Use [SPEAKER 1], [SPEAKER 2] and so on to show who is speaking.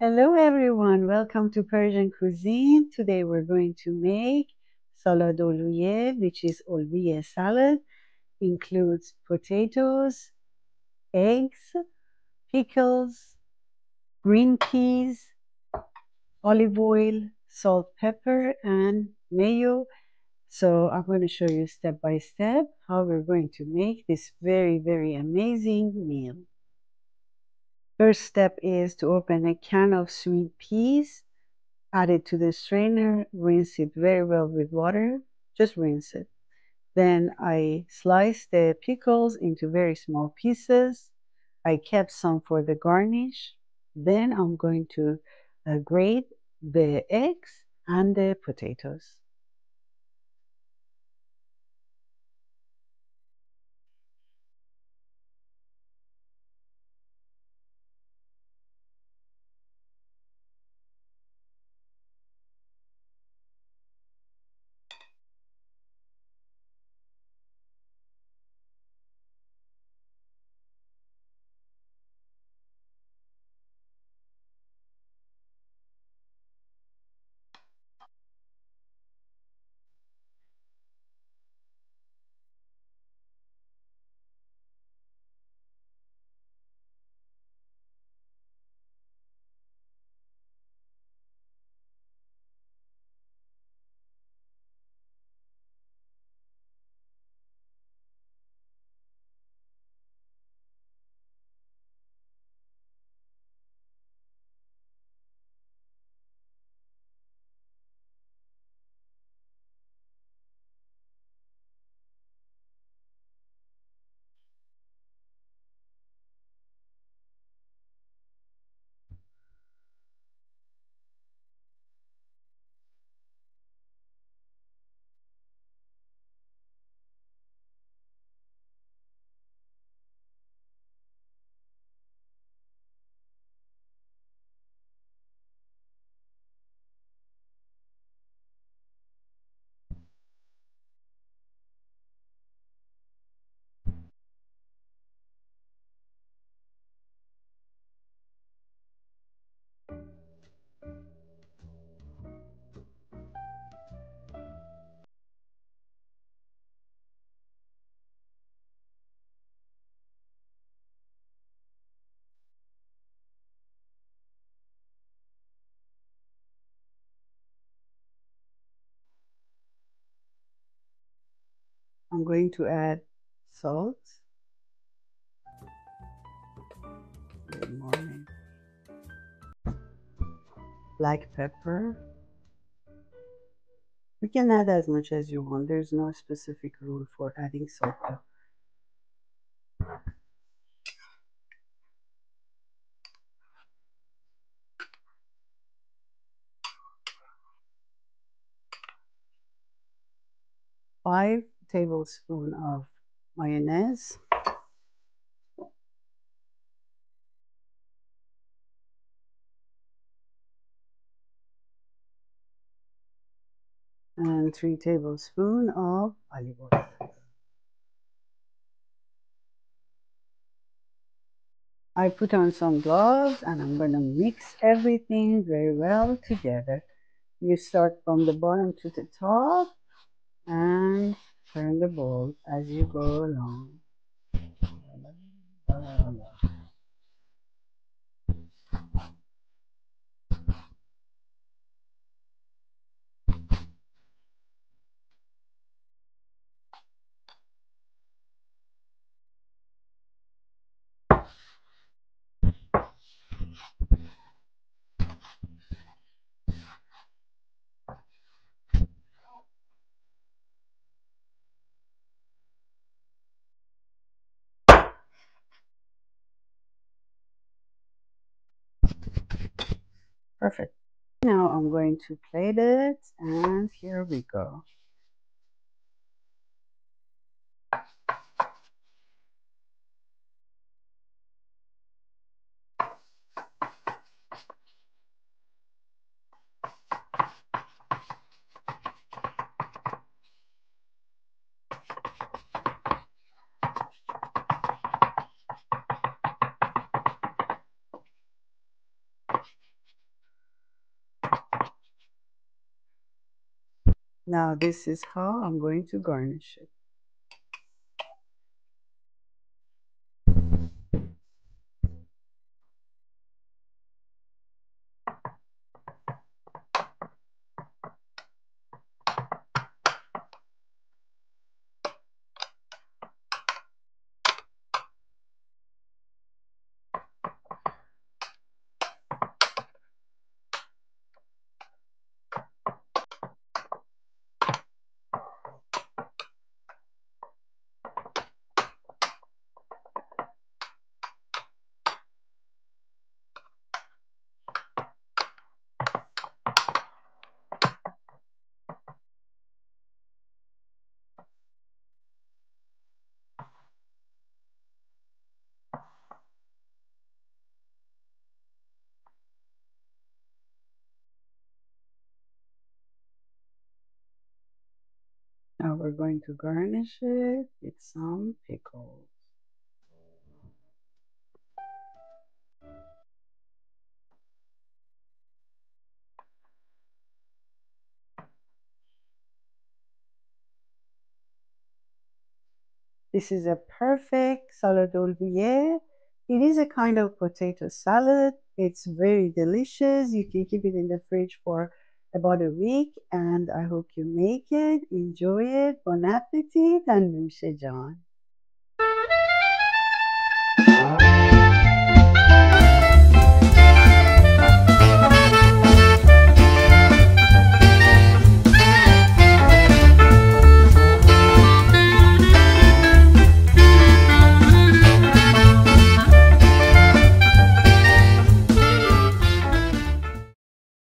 [SPEAKER 1] Hello everyone, welcome to Persian cuisine. Today we're going to make Salad Olivieh, which is Olivieh salad. Includes potatoes, eggs, pickles, green peas, olive oil, salt, pepper, and mayo. So I'm going to show you step by step how we're going to make this very amazing meal. First step is to open a can of sweet peas. Add it to the strainer, rinse it very well with water, just rinse it. Then I sliced the pickles into very small pieces. I kept some for the garnish. Then I'm going to grate the eggs and the potatoes. I'm going to add salt. Good morning. Black pepper. You can add as much as you want. There's no specific rule for adding salt. 5 tablespoons of mayonnaise, and 3 tablespoons of olive oil. I put on some gloves and I'm going to mix everything very well together. You start from the bottom to the top and turn the bowl as you go along. Perfect. Now I'm going to plate it and here we go. Now this is how I'm going to garnish it. Now we're going to garnish it with some pickles. This is a perfect salad olivier. It is a kind of potato salad. It's very delicious. You can keep it in the fridge for about a week, and I hope you make it, enjoy it. Bon appetit and نوش جان.